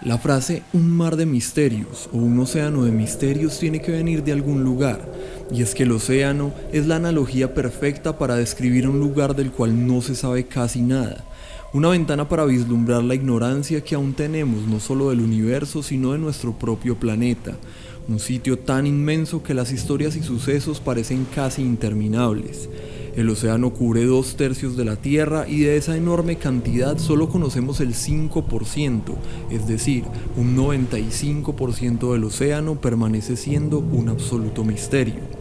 La frase un mar de misterios o un océano de misterios tiene que venir de algún lugar, y es que el océano es la analogía perfecta para describir un lugar del cual no se sabe casi nada, una ventana para vislumbrar la ignorancia que aún tenemos no solo del universo sino de nuestro propio planeta, un sitio tan inmenso que las historias y sucesos parecen casi interminables. El océano cubre 2/3 de la Tierra y de esa enorme cantidad solo conocemos el 5%, es decir, un 95% del océano permanece siendo un absoluto misterio.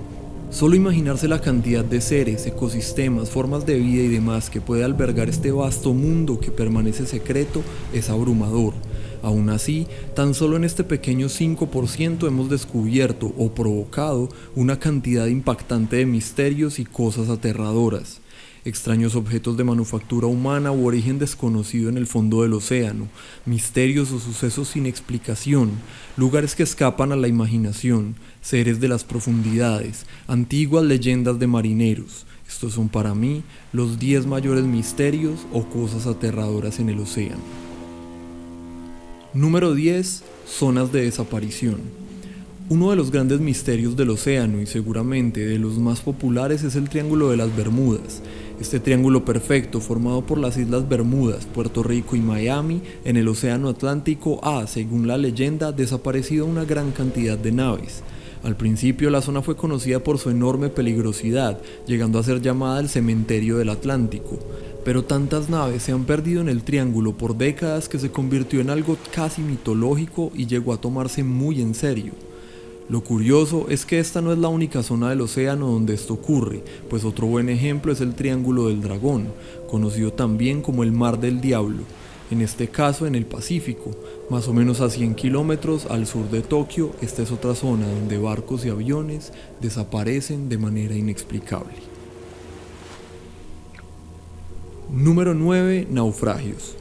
Solo imaginarse la cantidad de seres, ecosistemas, formas de vida y demás que puede albergar este vasto mundo que permanece secreto es abrumador. Aún así, tan solo en este pequeño 5% hemos descubierto o provocado una cantidad impactante de misterios y cosas aterradoras. Extraños objetos de manufactura humana u origen desconocido en el fondo del océano, misterios o sucesos sin explicación, lugares que escapan a la imaginación, seres de las profundidades, antiguas leyendas de marineros. Estos son para mí los 10 mayores misterios o cosas aterradoras en el océano. Número 10. Zonas de desaparición. Uno de los grandes misterios del océano y seguramente de los más populares es el Triángulo de las Bermudas. Este triángulo perfecto formado por las Islas Bermudas, Puerto Rico y Miami en el océano Atlántico ha, según la leyenda, desaparecido una gran cantidad de naves. Al principio la zona fue conocida por su enorme peligrosidad, llegando a ser llamada el cementerio del Atlántico. Pero tantas naves se han perdido en el triángulo por décadas que se convirtió en algo casi mitológico y llegó a tomarse muy en serio. Lo curioso es que esta no es la única zona del océano donde esto ocurre, pues otro buen ejemplo es el Triángulo del Dragón, conocido también como el Mar del Diablo, en este caso en el Pacífico, más o menos a 100 kilómetros al sur de Tokio. Esta es otra zona donde barcos y aviones desaparecen de manera inexplicable. Número 9. Naufragios.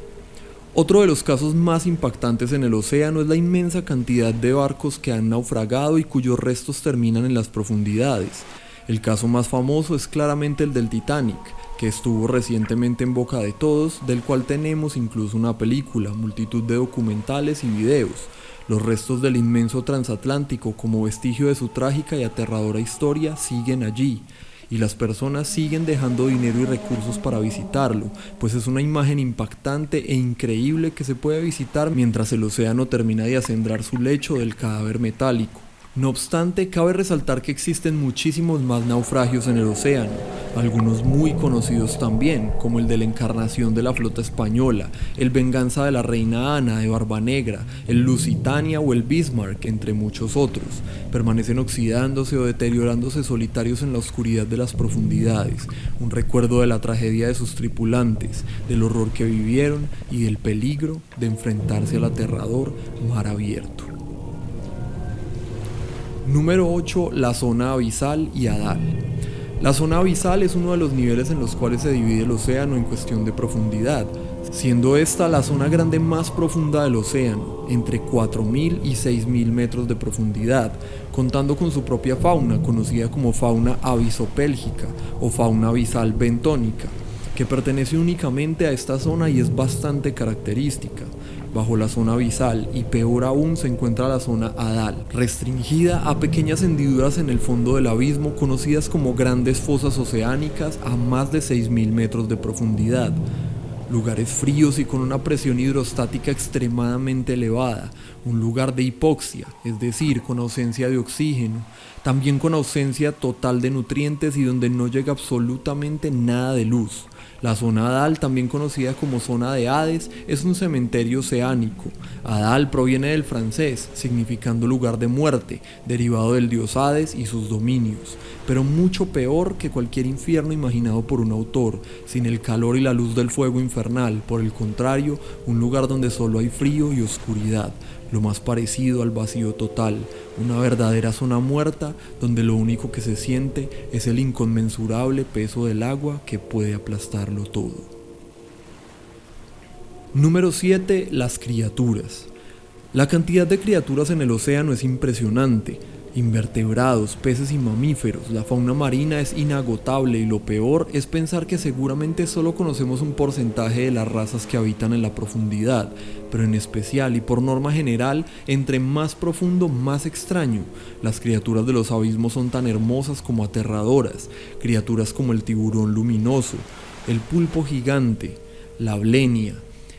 Otro de los casos más impactantes en el océano es la inmensa cantidad de barcos que han naufragado y cuyos restos terminan en las profundidades. El caso más famoso es claramente el del Titanic, que estuvo recientemente en boca de todos, del cual tenemos incluso una película, multitud de documentales y videos. Los restos del inmenso transatlántico, como vestigio de su trágica y aterradora historia, siguen allí. Y las personas siguen dejando dinero y recursos para visitarlo, pues es una imagen impactante e increíble que se puede visitar mientras el océano termina de acendrar su lecho del cadáver metálico. No obstante, cabe resaltar que existen muchísimos más naufragios en el océano, algunos muy conocidos también, como el de la Encarnación de la flota española, el Venganza de la Reina Ana de Barba Negra, el Lusitania o el Bismarck, entre muchos otros. Permanecen oxidándose o deteriorándose solitarios en la oscuridad de las profundidades, un recuerdo de la tragedia de sus tripulantes, del horror que vivieron y del peligro de enfrentarse al aterrador mar abierto. Número 8. La zona abisal y Hadal. La zona abisal es uno de los niveles en los cuales se divide el océano en cuestión de profundidad, siendo esta la zona grande más profunda del océano, entre 4.000 y 6.000 metros de profundidad, contando con su propia fauna, conocida como fauna abisopélgica o fauna abisal bentónica, que pertenece únicamente a esta zona y es bastante característica. Bajo la zona abisal y peor aún se encuentra la zona Hadal, restringida a pequeñas hendiduras en el fondo del abismo conocidas como grandes fosas oceánicas a más de 6.000 metros de profundidad. Lugares fríos y con una presión hidrostática extremadamente elevada, un lugar de hipoxia, es decir, con ausencia de oxígeno, también con ausencia total de nutrientes y donde no llega absolutamente nada de luz. La zona Hadal, también conocida como zona de Hades, es un cementerio oceánico. Hadal proviene del francés, significando lugar de muerte, derivado del dios Hades y sus dominios, pero mucho peor que cualquier infierno imaginado por un autor, sin el calor y la luz del fuego infernal, por el contrario, un lugar donde solo hay frío y oscuridad, lo más parecido al vacío total, una verdadera zona muerta donde lo único que se siente es el inconmensurable peso del agua que puede aplastarlo todo. Número 7. Las criaturas. La cantidad de criaturas en el océano es impresionante. Invertebrados, peces y mamíferos, la fauna marina es inagotable y lo peor es pensar que seguramente solo conocemos un porcentaje de las razas que habitan en la profundidad, pero en especial y por norma general, entre más profundo, más extraño. Las criaturas de los abismos son tan hermosas como aterradoras, criaturas como el tiburón luminoso, el pulpo gigante, la blenia,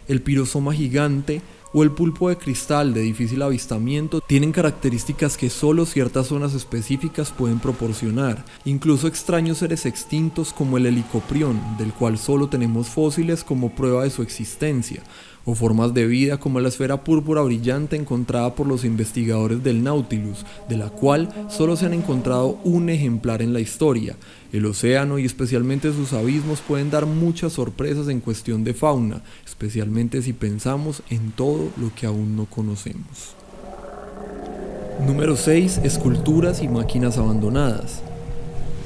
el pirosoma gigante o el pulpo de cristal de difícil avistamiento tienen características que solo ciertas zonas específicas pueden proporcionar, incluso extraños seres extintos como el helicoprión, del cual solo tenemos fósiles como prueba de su existencia, o formas de vida como la esfera púrpura brillante encontrada por los investigadores del Nautilus, de la cual solo se han encontrado un ejemplar en la historia. El océano y especialmente sus abismos pueden dar muchas sorpresas en cuestión de fauna, especialmente si pensamos en todo lo que aún no conocemos. Número 6. Esculturas y máquinas abandonadas.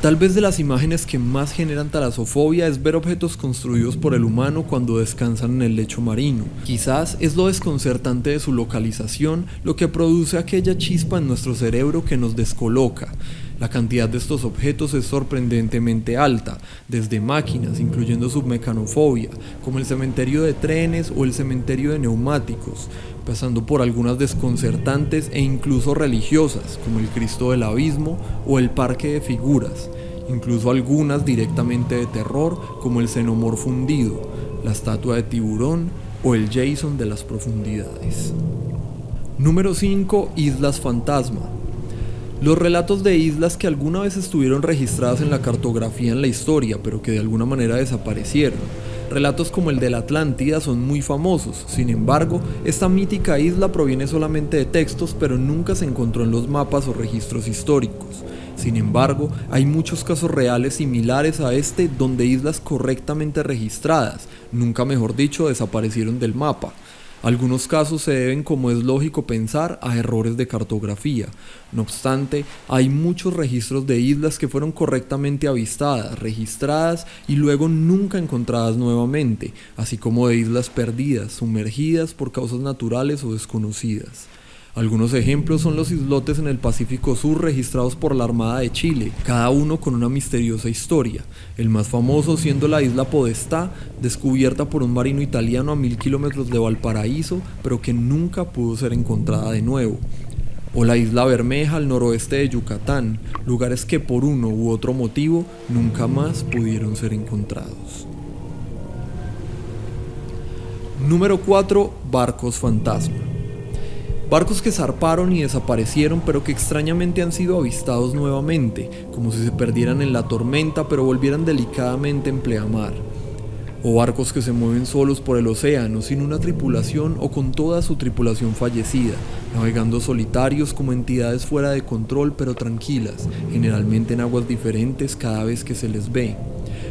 Tal vez de las imágenes que más generan talasofobia es ver objetos construidos por el humano cuando descansan en el lecho marino. Quizás es lo desconcertante de su localización lo que produce aquella chispa en nuestro cerebro que nos descoloca. La cantidad de estos objetos es sorprendentemente alta, desde máquinas, incluyendo submecanofobia, como el cementerio de trenes o el cementerio de neumáticos, pasando por algunas desconcertantes e incluso religiosas, como el Cristo del Abismo o el Parque de Figuras, incluso algunas directamente de terror, como el xenomorfo hundido, la estatua de tiburón o el Jason de las profundidades. Número 5. Islas fantasma. Los relatos de islas que alguna vez estuvieron registradas en la cartografía en la historia, pero que de alguna manera desaparecieron. Relatos como el de la Atlántida son muy famosos, sin embargo, esta mítica isla proviene solamente de textos, pero nunca se encontró en los mapas o registros históricos. Sin embargo, hay muchos casos reales similares a este donde islas correctamente registradas, nunca mejor dicho, desaparecieron del mapa. Algunos casos se deben, como es lógico pensar, a errores de cartografía. No obstante, hay muchos registros de islas que fueron correctamente avistadas, registradas y luego nunca encontradas nuevamente, así como de islas perdidas, sumergidas por causas naturales o desconocidas. Algunos ejemplos son los islotes en el Pacífico Sur registrados por la Armada de Chile, cada uno con una misteriosa historia, el más famoso siendo la isla Podestá, descubierta por un marino italiano a 1000 kilómetros de Valparaíso, pero que nunca pudo ser encontrada de nuevo. O la isla Bermeja al noroeste de Yucatán, lugares que por uno u otro motivo nunca más pudieron ser encontrados. Número 4. Barcos fantasma. Barcos que zarparon y desaparecieron pero que extrañamente han sido avistados nuevamente, como si se perdieran en la tormenta pero volvieran delicadamente en pleamar. O barcos que se mueven solos por el océano, sin una tripulación o con toda su tripulación fallecida, navegando solitarios como entidades fuera de control pero tranquilas, generalmente en aguas diferentes cada vez que se les ve.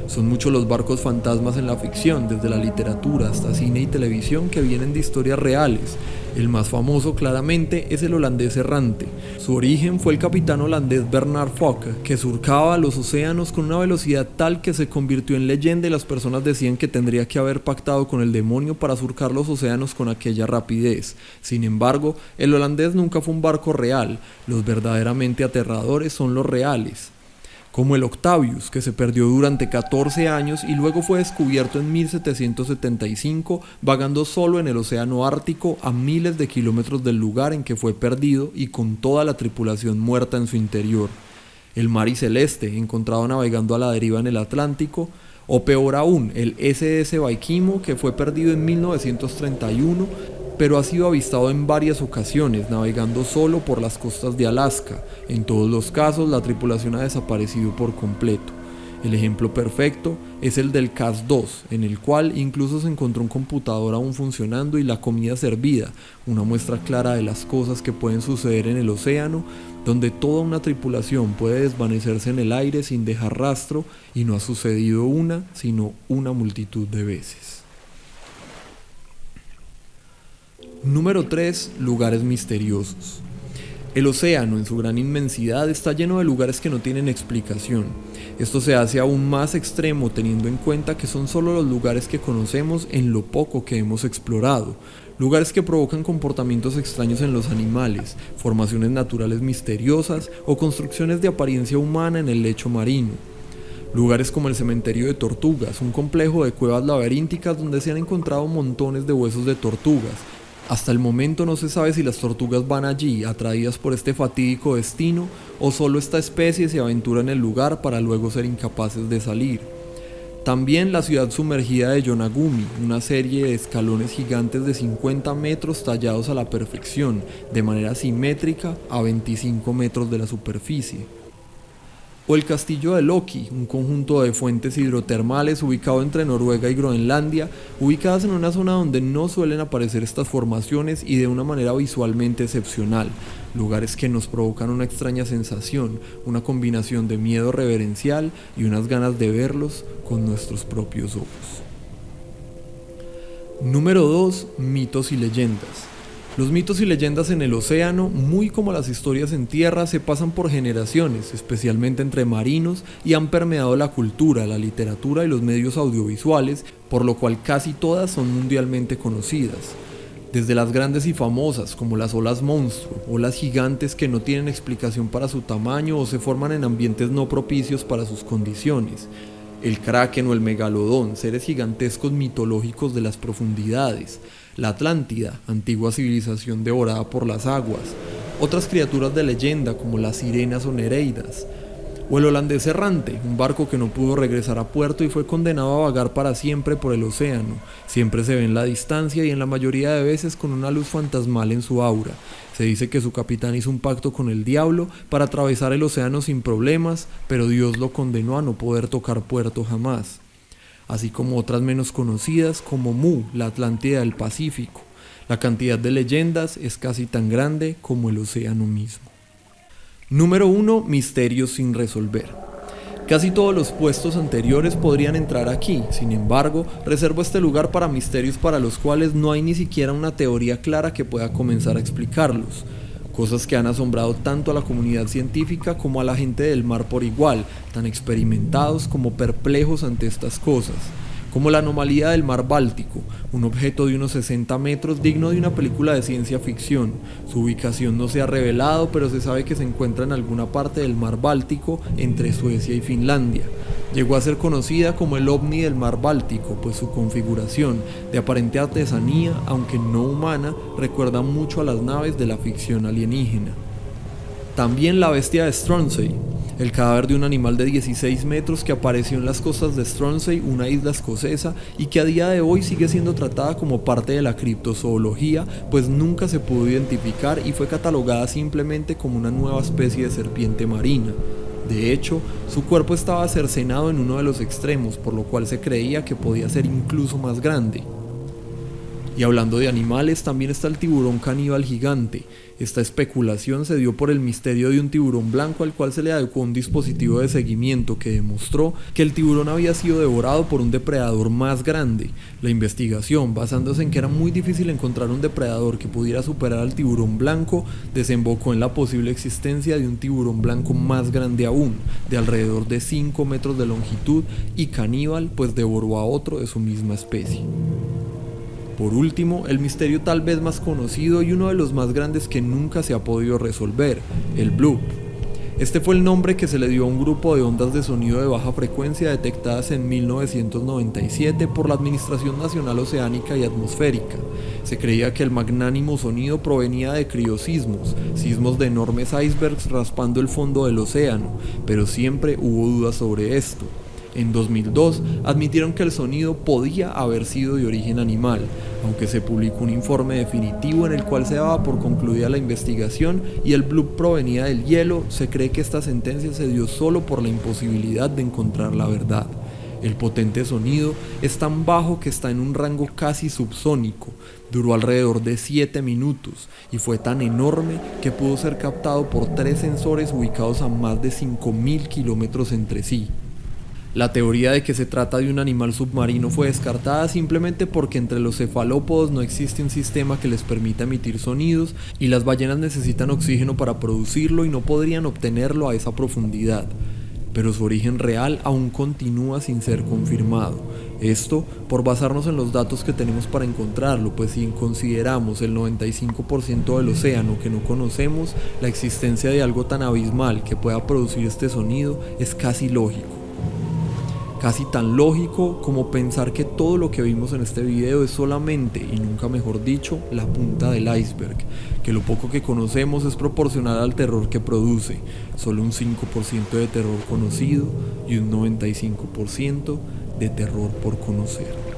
Son muchos los barcos fantasmas en la ficción, desde la literatura hasta cine y televisión, que vienen de historias reales. El más famoso claramente es el holandés errante. Su origen fue el capitán holandés Bernard Fokker, que surcaba los océanos con una velocidad tal que se convirtió en leyenda y las personas decían que tendría que haber pactado con el demonio para surcar los océanos con aquella rapidez. Sin embargo, el holandés nunca fue un barco real, los verdaderamente aterradores son los reales. Como el Octavius, que se perdió durante 14 años y luego fue descubierto en 1775, vagando solo en el océano Ártico a miles de kilómetros del lugar en que fue perdido y con toda la tripulación muerta en su interior. El Mari Celeste, encontrado navegando a la deriva en el Atlántico, o peor aún, el SS Vaikimo, que fue perdido en 1931, pero ha sido avistado en varias ocasiones, navegando solo por las costas de Alaska. En todos los casos, la tripulación ha desaparecido por completo. El ejemplo perfecto es el del CAS-2, en el cual incluso se encontró un computador aún funcionando y la comida servida, una muestra clara de las cosas que pueden suceder en el océano, donde toda una tripulación puede desvanecerse en el aire sin dejar rastro, y no ha sucedido una, sino una multitud de veces. Número 3. Lugares misteriosos. El océano en su gran inmensidad está lleno de lugares que no tienen explicación. Esto se hace aún más extremo teniendo en cuenta que son solo los lugares que conocemos en lo poco que hemos explorado. lugares que provocan comportamientos extraños en los animales, formaciones naturales misteriosas o construcciones de apariencia humana en el lecho marino. Lugares como el cementerio de tortugas, un complejo de cuevas laberínticas donde se han encontrado montones de huesos de tortugas. Hasta el momento no se sabe si las tortugas van allí atraídas por este fatídico destino o solo esta especie se aventura en el lugar para luego ser incapaces de salir. También la ciudad sumergida de Yonaguni, una serie de escalones gigantes de 50 metros tallados a la perfección, de manera simétrica a 25 metros de la superficie. O el castillo de Loki, un conjunto de fuentes hidrotermales ubicado entre Noruega y Groenlandia, ubicadas en una zona donde no suelen aparecer estas formaciones y de una manera visualmente excepcional, lugares que nos provocan una extraña sensación, una combinación de miedo reverencial y unas ganas de verlos con nuestros propios ojos. Número 2. Mitos y leyendas. Los mitos y leyendas en el océano, muy como las historias en tierra, se pasan por generaciones, especialmente entre marinos, y han permeado la cultura, la literatura y los medios audiovisuales, por lo cual casi todas son mundialmente conocidas. Desde las grandes y famosas, como las olas monstruo, olas gigantes que no tienen explicación para su tamaño o se forman en ambientes no propicios para sus condiciones. El kraken o el megalodón, seres gigantescos mitológicos de las profundidades. La Atlántida, antigua civilización devorada por las aguas. Otras criaturas de leyenda como las sirenas o nereidas. O el holandés errante, un barco que no pudo regresar a puerto y fue condenado a vagar para siempre por el océano. Siempre se ve en la distancia y en la mayoría de veces con una luz fantasmal en su aura. Se dice que su capitán hizo un pacto con el diablo para atravesar el océano sin problemas, pero Dios lo condenó a no poder tocar puerto jamás. Así como otras menos conocidas como Mu, la Atlántida del Pacífico. La cantidad de leyendas es casi tan grande como el océano mismo. Número 1. Misterios sin resolver. Casi todos los puestos anteriores podrían entrar aquí, sin embargo, reservo este lugar para misterios para los cuales no hay ni siquiera una teoría clara que pueda comenzar a explicarlos. Cosas que han asombrado tanto a la comunidad científica como a la gente del mar por igual, tan experimentados como perplejos ante estas cosas. Como la anomalía del mar Báltico, un objeto de unos 60 metros digno de una película de ciencia ficción. Su ubicación no se ha revelado, pero se sabe que se encuentra en alguna parte del mar Báltico entre Suecia y Finlandia. Llegó a ser conocida como el ovni del mar Báltico, pues su configuración, de aparente artesanía, aunque no humana, recuerda mucho a las naves de la ficción alienígena. También la bestia de Stronsey, el cadáver de un animal de 16 metros que apareció en las costas de Stronsey, una isla escocesa, y que a día de hoy sigue siendo tratada como parte de la criptozoología, pues nunca se pudo identificar y fue catalogada simplemente como una nueva especie de serpiente marina. De hecho, su cuerpo estaba cercenado en uno de los extremos, por lo cual se creía que podía ser incluso más grande. Y hablando de animales, también está el tiburón caníbal gigante. Esta especulación se dio por el misterio de un tiburón blanco al cual se le adecuó un dispositivo de seguimiento que demostró que el tiburón había sido devorado por un depredador más grande. La investigación, basándose en que era muy difícil encontrar un depredador que pudiera superar al tiburón blanco, desembocó en la posible existencia de un tiburón blanco más grande aún, de alrededor de 5 metros de longitud y caníbal, pues devoró a otro de su misma especie. Por último, el misterio tal vez más conocido y uno de los más grandes que nunca se ha podido resolver, el bloop. Este fue el nombre que se le dio a un grupo de ondas de sonido de baja frecuencia detectadas en 1997 por la Administración Nacional Oceánica y Atmosférica. Se creía que el magnánimo sonido provenía de criosismos, sismos de enormes icebergs raspando el fondo del océano, pero siempre hubo dudas sobre esto. En 2002 admitieron que el sonido podía haber sido de origen animal, aunque se publicó un informe definitivo en el cual se daba por concluida la investigación y el bloop provenía del hielo. Se cree que esta sentencia se dio solo por la imposibilidad de encontrar la verdad. El potente sonido es tan bajo que está en un rango casi subsónico, duró alrededor de 7 minutos y fue tan enorme que pudo ser captado por 3 sensores ubicados a más de 5.000 kilómetros entre sí. La teoría de que se trata de un animal submarino fue descartada simplemente porque entre los cefalópodos no existe un sistema que les permita emitir sonidos y las ballenas necesitan oxígeno para producirlo y no podrían obtenerlo a esa profundidad. Pero su origen real aún continúa sin ser confirmado. Esto por basarnos en los datos que tenemos para encontrarlo, pues si consideramos el 95% del océano que no conocemos, la existencia de algo tan abismal que pueda producir este sonido es casi lógico. Casi tan lógico como pensar que todo lo que vimos en este video es solamente, y nunca mejor dicho, la punta del iceberg, que lo poco que conocemos es proporcional al terror que produce, solo un 5% de terror conocido y un 95% de terror por conocer.